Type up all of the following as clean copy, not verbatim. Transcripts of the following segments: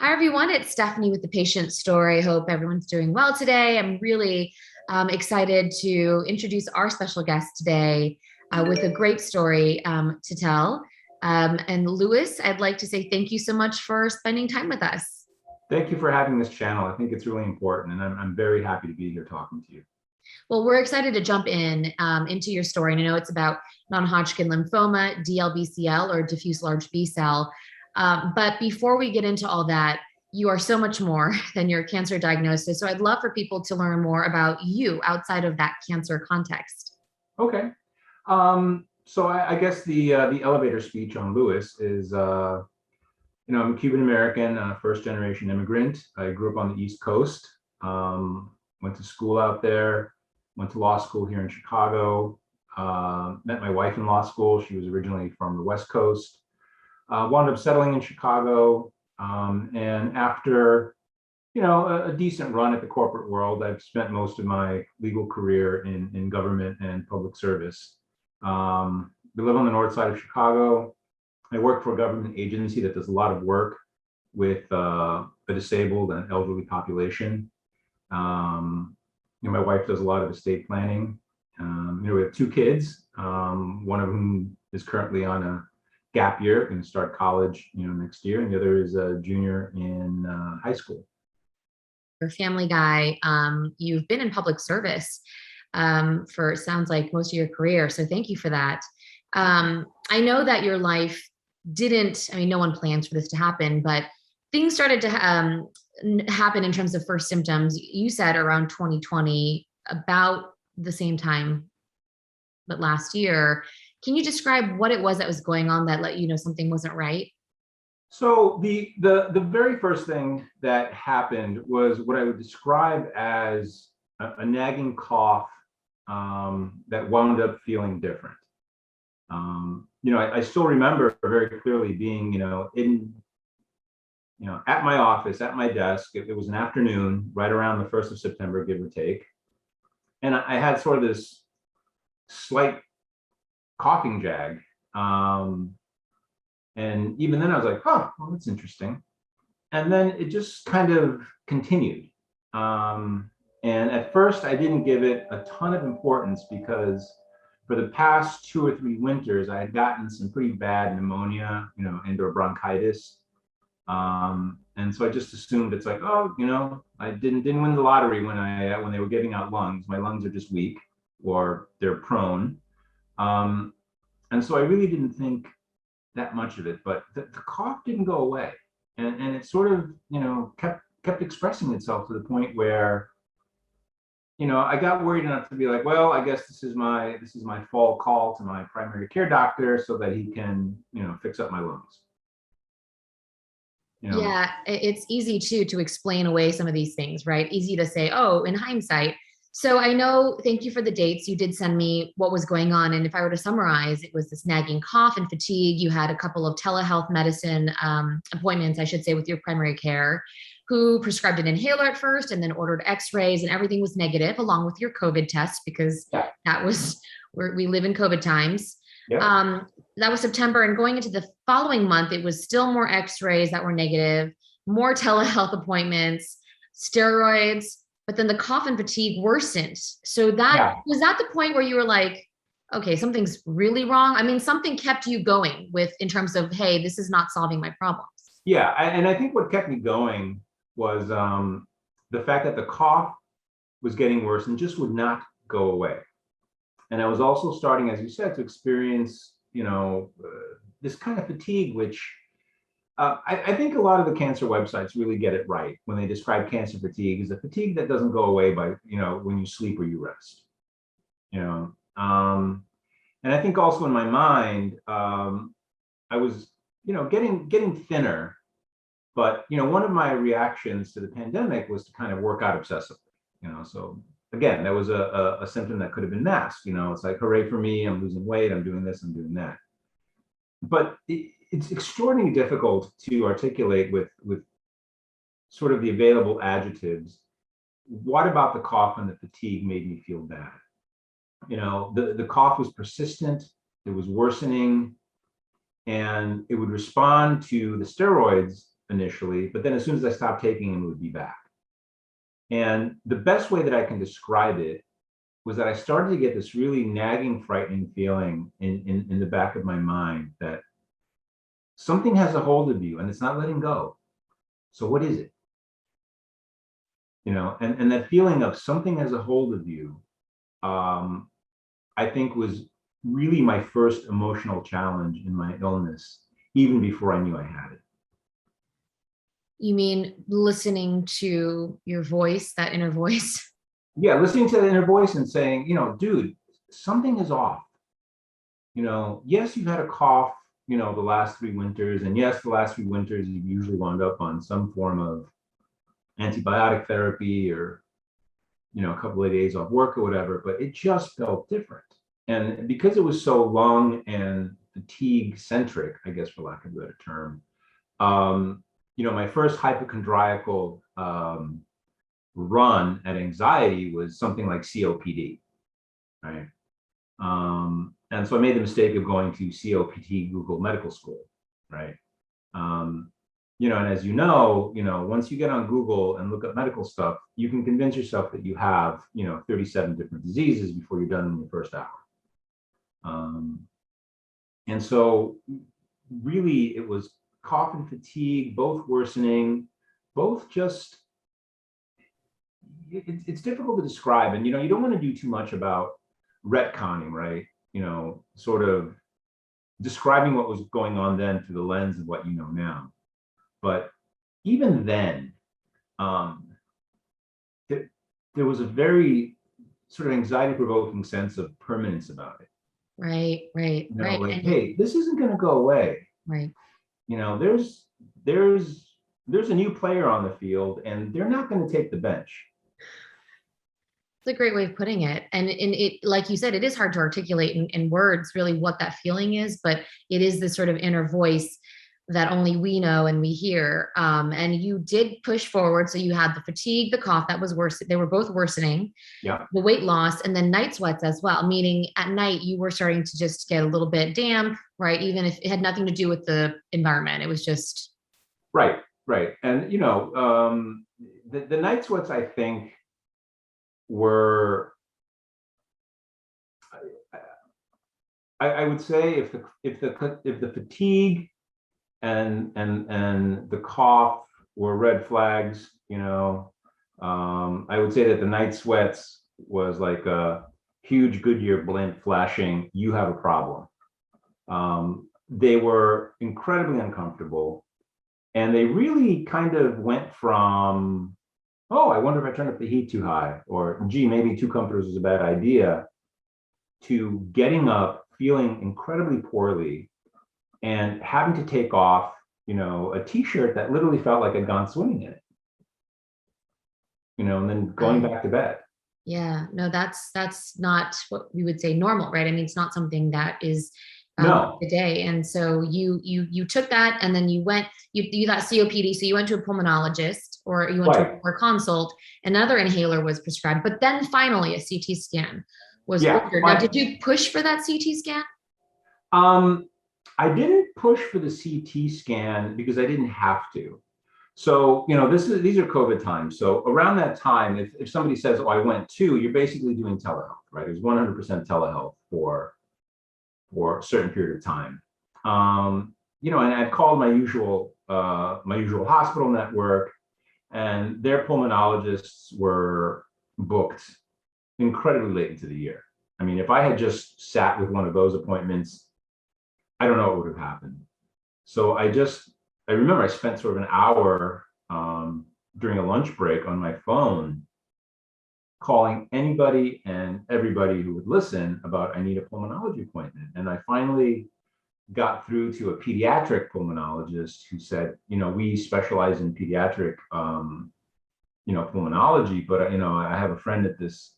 Hi, everyone. It's Stephanie with the patient story. Hope everyone's doing well today. I'm really excited to introduce our special guest today with a great story to tell. And Louis, I'd like to say thank you so much for spending time with us. Thank you for having this channel. I think it's really important, and I'm very happy to be here talking to you. Well, we're excited to jump into your story. And I know it's about non-Hodgkin lymphoma, DLBCL, or diffuse large B cell. But before we get into all that, you are so much more than your cancer diagnosis. So I'd love for people to learn more about you outside of that cancer context. Okay. So I guess the elevator speech on Lewis is, I'm a Cuban American, first generation immigrant. I grew up on the East Coast, went to school out there, went to law school here in Chicago, met my wife in law school. She was originally from the West Coast. Wound up settling in Chicago, and after a decent run at the corporate world, I've spent most of my legal career in government and public service. We live on the north side of Chicago. I work for a government agency that does a lot of work with the disabled and elderly population. My wife does a lot of estate planning. We have two kids, one of whom is currently on a gap year, going to start college, next year, and the other is a junior in high school. You're a family guy. You've been in public service for, it sounds like, most of your career. So thank you for that. I know that your life didn't, no one plans for this to happen, but things started to happen in terms of first symptoms. You said around 2020, about the same time, but last year. Can you describe what it was that was going on that let you know something wasn't right? So the very first thing that happened was what I would describe as a nagging cough that wound up feeling different. I still remember very clearly being, at my office, at my desk. It was an afternoon, right around the 1st of September, give or take. And I had sort of this slight coughing jag. And even then I was like, oh, well, that's interesting. And then it just kind of continued. And at first I didn't give it a ton of importance because for the past 2 or 3 winters, I had gotten some pretty bad pneumonia, and/or bronchitis. And so I just assumed it's like, oh, I didn't win the lottery when they were giving out lungs. My lungs are just weak, or they're prone. And so I really didn't think that much of it, but the cough didn't go away. And it sort of, kept expressing itself to the point where, I got worried enough to be like, well, I guess this is my fall call to my primary care doctor so that he can, fix up my lungs. Yeah, it's easy to explain away some of these things, right? Easy to say, oh, in hindsight. So I know, thank you for the dates. You did send me what was going on. And if I were to summarize, it was this nagging cough and fatigue. You had a couple of telehealth medicine appointments, I should say, with your primary care, who prescribed an inhaler at first and then ordered x-rays, and everything was negative, along with your COVID test, because that was where we live in COVID times. Yeah. That was September, and going into the following month, it was still more x-rays that were negative, more telehealth appointments, steroids. But then the cough and fatigue worsened. So that was that the point where you were like, okay, something's really wrong. Something kept you going in terms of, hey, this is not solving my problems. Yeah, and I think what kept me going was the fact that the cough was getting worse and just would not go away. And I was also starting, as you said, to experience, this kind of fatigue, which I think a lot of the cancer websites really get it right when they describe cancer fatigue is a fatigue that doesn't go away by, when you sleep or you rest, and I think also in my mind, I was, getting thinner, but, one of my reactions to the pandemic was to kind of work out obsessively, so again, that was a symptom that could have been masked, it's like, hooray for me, I'm losing weight, I'm doing this, I'm doing that. But it's extraordinarily difficult to articulate with sort of the available adjectives. What about the cough and the fatigue made me feel bad? The cough was persistent, it was worsening, and it would respond to the steroids initially, but then as soon as I stopped taking them, it would be back. And the best way that I can describe it was that I started to get this really nagging, frightening feeling in the back of my mind that something has a hold of you and it's not letting go. So what is it? You know, and that feeling of something has a hold of you, I think was really my first emotional challenge in my illness, even before I knew I had it. You mean listening to your voice, that inner voice? Yeah, listening to the inner voice and saying, you know, dude, something is off. You know, yes, you've had a cough, you know, the last 3 winters, and yes, the last 3 winters you've usually wound up on some form of antibiotic therapy or, you know, a couple of days off work or whatever, but it just felt different. And because it was so lung and fatigue centric, I guess, for lack of a better term, you know, my first hypochondriacal run at anxiety was something like COPD, right? And so I made the mistake of going to COPD Google Medical School, right? You know, and as you know, once you get on Google and look up medical stuff, you can convince yourself that you have, 37 different diseases before you're done in the first hour. And so really it was cough and fatigue, both worsening, both just, it's difficult to describe. And, you don't want to do too much about retconning, right? Sort of describing what was going on then through the lens of what you know now. But even then, there was a very sort of anxiety-provoking sense of permanence about it. Right. Like, hey, this isn't going to go away. Right. There's a new player on the field, and they're not going to take the bench. It's a great way of putting it. And it, like you said, it is hard to articulate in words really what that feeling is, but it is this sort of inner voice that only we know and we hear. And you did push forward. So you had the fatigue, the cough that was worse. They were both worsening. Yeah. The weight loss, and then night sweats as well, meaning at night you were starting to just get a little bit damp, right? Even if it had nothing to do with the environment, it was just. Right. And, the night sweats, I think, were, I would say if the fatigue and the cough were red flags, I would say that the night sweats was like a huge Goodyear blimp flashing, you have a problem. They were incredibly uncomfortable, and they really kind of went from, oh, I wonder if I turned up the heat too high, or gee, maybe 2 comforters is a bad idea, to getting up, feeling incredibly poorly, and having to take off, a t-shirt that literally felt like I'd gone swimming in it, and then going back to bed. Yeah, no, that's not what we would say normal, right? I mean, it's not something that is No. today. And so you took that, and then you went, you got COPD, so you went to a pulmonologist, or you went to a consult. Another inhaler was prescribed, but then finally a CT scan was ordered. Now, did you push for that CT scan? I didn't push for the CT scan because I didn't have to. So, these are COVID times. So around that time, if somebody says, oh, I went to, you're basically doing telehealth, right? It was 100% telehealth for a certain period of time. And I called my usual hospital network, and their pulmonologists were booked incredibly late into the year. I mean, if I had just sat with one of those appointments, I don't know what would have happened. So I remember I spent sort of an hour during a lunch break on my phone calling anybody and everybody who would listen about, I need a pulmonology appointment. And I finally got through to a pediatric pulmonologist who said, we specialize in pediatric, pulmonology, but, I have a friend at this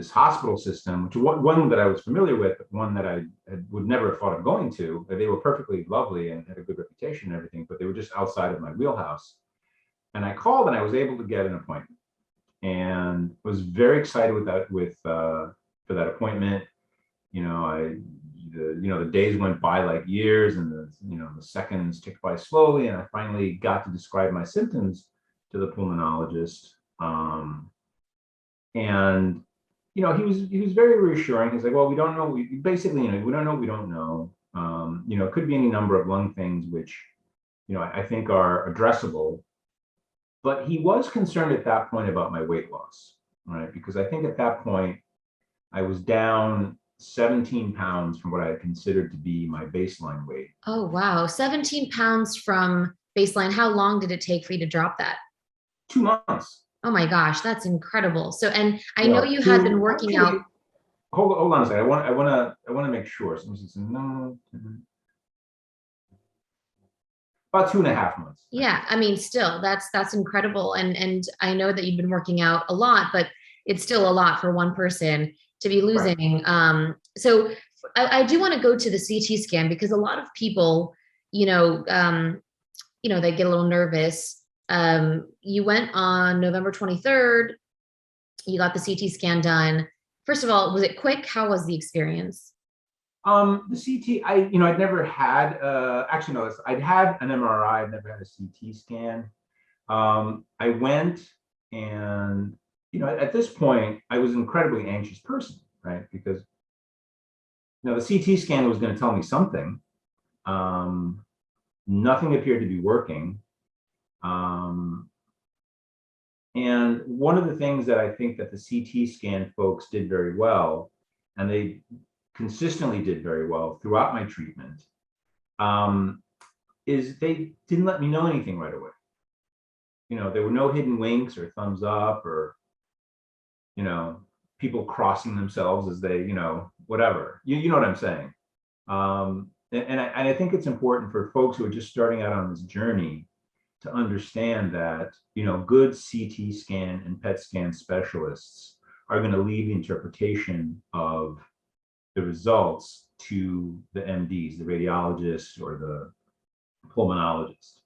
hospital system, which one that I was familiar with, but one that I would never have thought of going to. They were perfectly lovely and had a good reputation and everything, but they were just outside of my wheelhouse. And I called, and I was able to get an appointment, and was very excited for that appointment. The the days went by like years, and the seconds ticked by slowly, and I finally got to describe my symptoms to the pulmonologist. And he was very reassuring. He's like, well, we don't know. We basically, we don't know. We don't know. It could be any number of lung things, which I think are addressable. But he was concerned at that point about my weight loss, right? Because I think at that point I was down 17 pounds from what I had considered to be my baseline weight. Oh, wow. 17 pounds from baseline. How long did it take for you to drop that? 2 months. Oh my gosh, that's incredible. So, and I know Well, you had been working actually, out. hold on a second. I want to make sure. So no, about 2.5 months. Yeah, I mean, still, that's incredible. And I know that you've been working out a lot, but it's still a lot for one person to be Right. losing. So I do want to go to the CT scan because a lot of people, they get a little nervous. You went on November 23rd. You got the CT scan done. First of all, was it quick? How was the experience? The CT, I'd never had, actually, no, I'd had an MRI, I'd never had a CT scan. I went and, at this point, I was an incredibly anxious person, right? Because, the CT scan was going to tell me something. Nothing appeared to be working. And one of the things that I think that the CT scan folks did very well, and they consistently did very well throughout my treatment, is they didn't let me know anything right away. There were no hidden winks or thumbs up or, people crossing themselves as they, whatever. You know what I'm saying? And I think it's important for folks who are just starting out on this journey to understand that, good CT scan and PET scan specialists are going to leave the interpretation of the results to the MDs, the radiologist or the pulmonologist.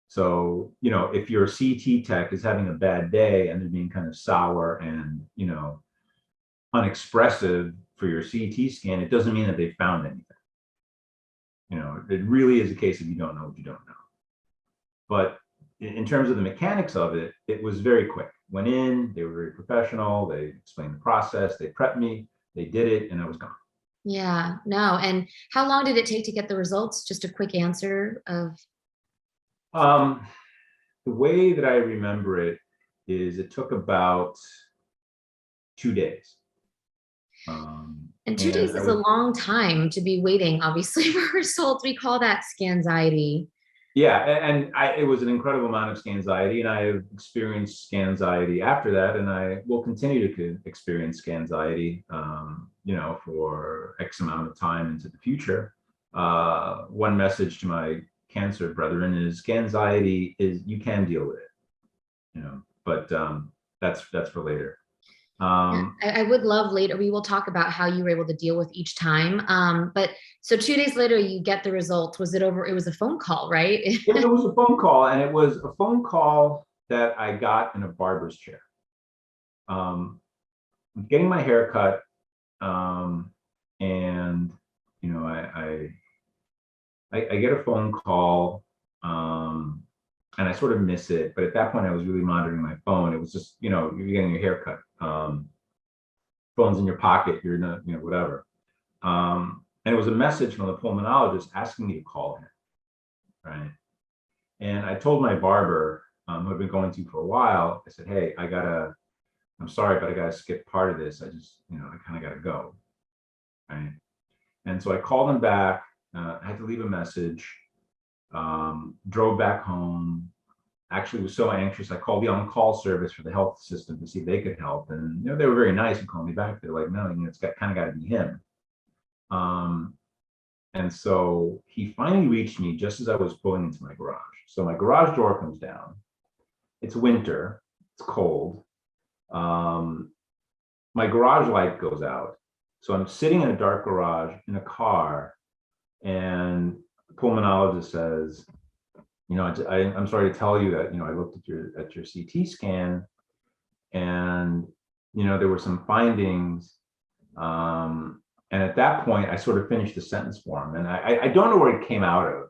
So, if your CT tech is having a bad day and they're being kind of sour and, unexpressive for your CT scan, it doesn't mean that they found anything. It really is a case of you don't know what you don't know. But in terms of the mechanics of it, it was very quick. Went in, they were very professional. They explained the process. They prepped me. They did it, and I was gone. Yeah, no. And how long did it take to get the results? Just a quick answer of. The way that I remember it is it took about 2 days. And 2 days is a long time to be waiting, obviously, for results. We call that scanxiety. Yeah, and it was an incredible amount of scanxiety, and I have experienced scanxiety after that, and I will continue to experience scanxiety, for X amount of time into the future. One message to my cancer brethren is scanxiety is, you can deal with it, but that's for later. I would love later. We will talk about how you were able to deal with each time. But so 2 days later, you get the results. Was it over? It was a phone call, right? It was a phone call, and it was a phone call that I got in a barber's chair. I'm getting my hair cut, and I get a phone call, and I sort of miss it. But at that point, I was really monitoring my phone. It was just, you're getting your hair cut. Phone's in your pocket, you're not, whatever. And it was a message from the pulmonologist asking me to call him, right? And I told my barber, who I've been going to for a while, I said, hey, I'm sorry, but I gotta skip part of this. I just, I kind of gotta go, right? And so I called him back. I had to leave a message, drove back home. Actually was so anxious, I called the on-call service for the health system to see if they could help. And they were very nice and called me back. They're like, no, it's kind of got to be him. And so he finally reached me just as I was pulling into my garage. So my garage door comes down. It's winter. It's cold. My garage light goes out. So I'm sitting in a dark garage in a car, and the pulmonologist says, I'm sorry to tell you that, I looked at your CT scan, and, there were some findings And at that point, I sort of finished the sentence for him. And I don't know where it came out of.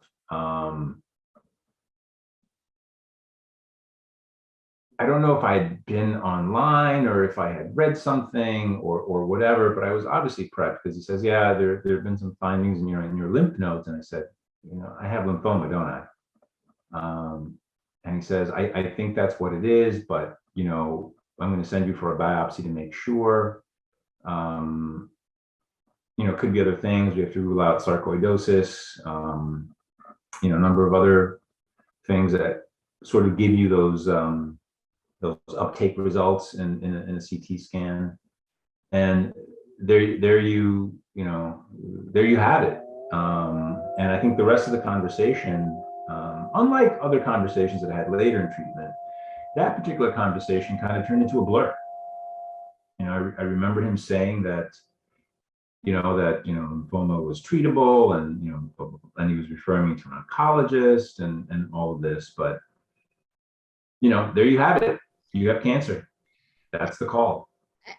I don't know if I had been online or if I had read something or whatever, but I was obviously prepped because he says, yeah, there have been some findings in your lymph nodes. And I said, I have lymphoma, don't I? And he says, I think that's what it is, but, I'm going to send you for a biopsy to make sure. Could be other things. We have to rule out sarcoidosis, a number of other things that sort of give you those uptake results in a CT scan. And there you have it. And I think the rest of the conversation, unlike other conversations that I had later in treatment, that particular conversation kind of turned into a blur. I remember him saying that, lymphoma was treatable, and he was referring me to an oncologist and all of this. But, there you have it. You have cancer. That's the call.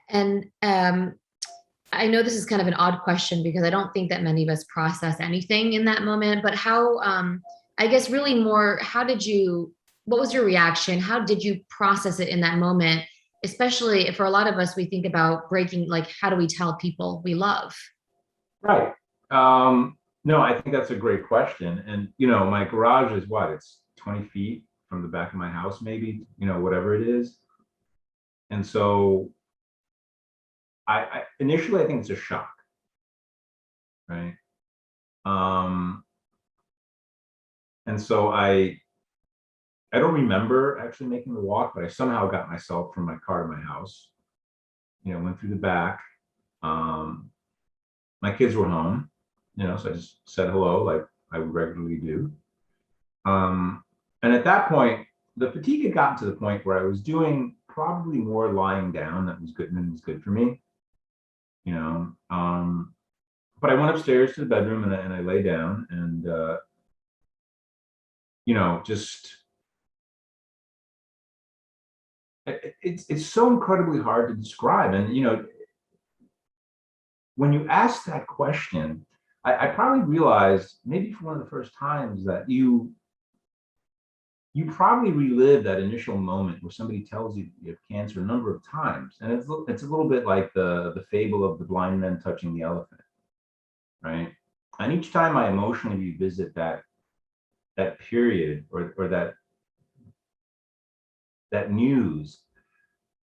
And I know this is kind of an odd question because I don't think that many of us process anything in that moment, but how, I guess really more, what was your reaction? How did you process it in that moment? Especially for a lot of us, we think about breaking, like, how do we tell people we love? Right. No, I think that's a great question. And, my garage is what? It's 20 feet from the back of my house, maybe, whatever it is. And so I initially, I think it's a shock, right? And so I don't remember actually making the walk, but I somehow got myself from my car to my house, went through the back. My kids were home, so I just said hello like I would regularly do. And at that point, the fatigue had gotten to the point where I was doing probably more lying down that was good for me, but I went upstairs to the bedroom and I lay down and, just, it's so incredibly hard to describe. And, when you ask that question, I probably realized maybe for one of the first times that you probably relive that initial moment where somebody tells you you have cancer a number of times. And it's a little bit like the fable of the blind man touching the elephant, right? And each time I emotionally revisit that period or that news,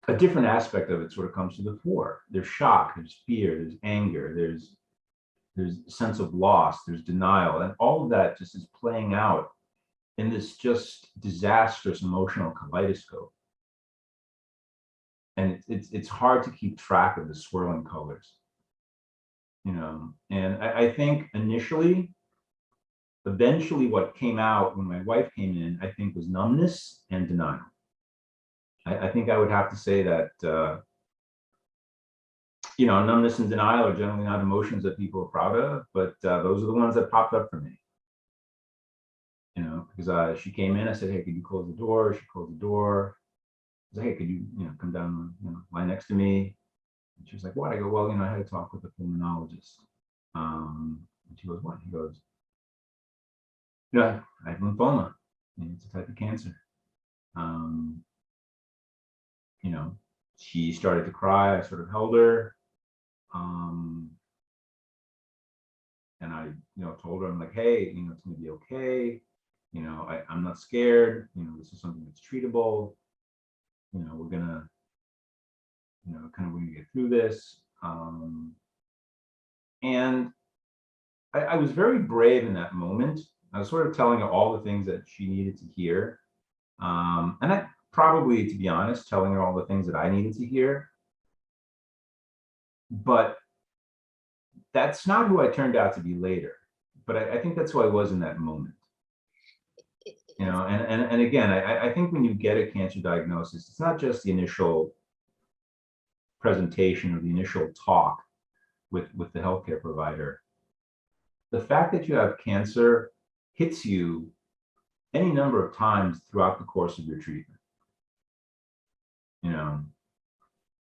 a different aspect of it sort of comes to the fore. There's shock, there's fear, there's anger, there's a sense of loss, there's denial, and all of that just is playing out in this just disastrous emotional kaleidoscope. And it's hard to keep track of the swirling colors, and I think eventually what came out when my wife came in, I think, was numbness and denial. I think I would have to say that, numbness and denial are generally not emotions that people are proud of, but those are the ones that popped up for me. Because she came in, I said, hey, could you close the door? She closed the door. I said, hey, could you, come down, lie next to me? And she was like, what? I go, well, I had to talk with the pulmonologist. And she goes, what? He goes, I have lymphoma. And it's a type of cancer. She started to cry. I sort of held her. And I, told her, I'm like, hey, it's gonna be okay. I'm not scared. This is something that's treatable. We're gonna, kind of, we're gonna get through this. And I was very brave in that moment. I was sort of telling her all the things that she needed to hear. And I probably, to be honest, telling her all the things that I needed to hear. But that's not who I turned out to be later. But I think that's who I was in that moment. And again, I think when you get a cancer diagnosis, it's not just the initial presentation or the initial talk with the healthcare provider. The fact that you have cancer hits you any number of times throughout the course of your treatment.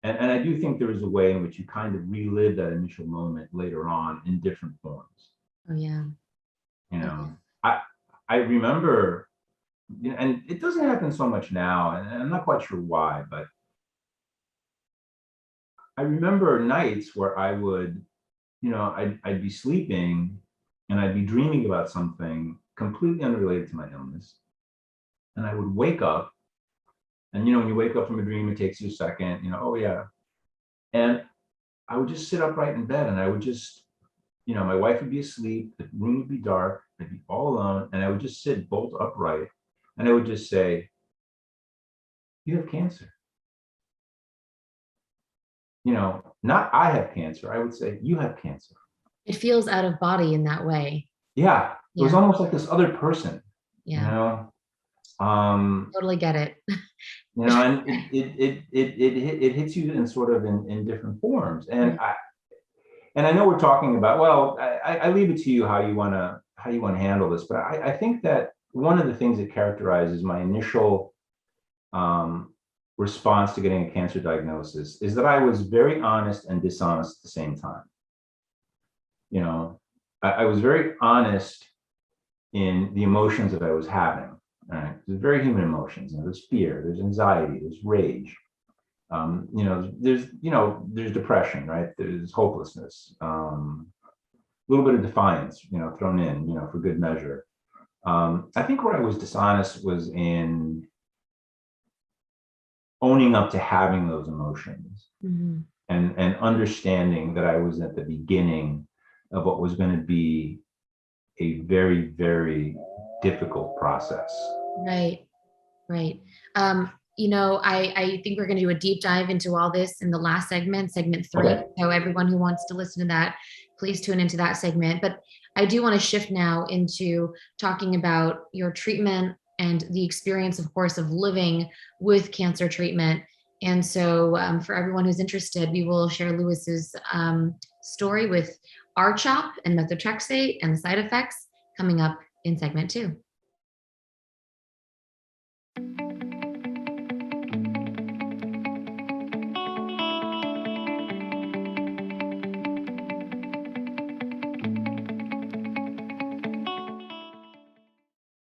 And I do think there is a way in which you kind of relive that initial moment later on in different forms. Oh yeah. You Oh, yeah. know, I remember, and it doesn't happen so much now, and I'm not quite sure why, but I remember nights where I would, I'd be sleeping and I'd be dreaming about something completely unrelated to my illness. And I would wake up, and when you wake up from a dream, it takes you a second, oh yeah. And I would just sit upright in bed, and I would just, my wife would be asleep, the room would be dark, I'd be all alone, and I would just sit bolt upright, and I would just say, "You have cancer." Not I have cancer. I would say, "You have cancer." It feels out of body in that way. Yeah, it was Yeah. almost like this other person. You Yeah. know, um, Totally get it. and it hits you in sort of in different forms, and I know we're talking about, well, I leave it to you how you want to handle this, but I think that one of the things that characterizes my initial response to getting a cancer diagnosis is that I was very honest and dishonest at the same time. I was very honest in the emotions that I was having. Right? There's very human emotions. There's fear, there's anxiety, there's rage. There's depression, right? There's hopelessness, a little bit of defiance, thrown in, for good measure. I think where I was dishonest was in owning up to having those emotions, Mhm. and understanding that I was at the beginning of what was going to be a very, very difficult process. Right. Right. I think we're going to do a deep dive into all this in the last segment 3. Okay. So everyone who wants to listen to that, please tune into that segment. But I do want to shift now into talking about your treatment and the experience, of course, of living with cancer treatment. And so for everyone who's interested, we will share Lewis's story with RCHOP and methotrexate and the side effects coming up in segment 2.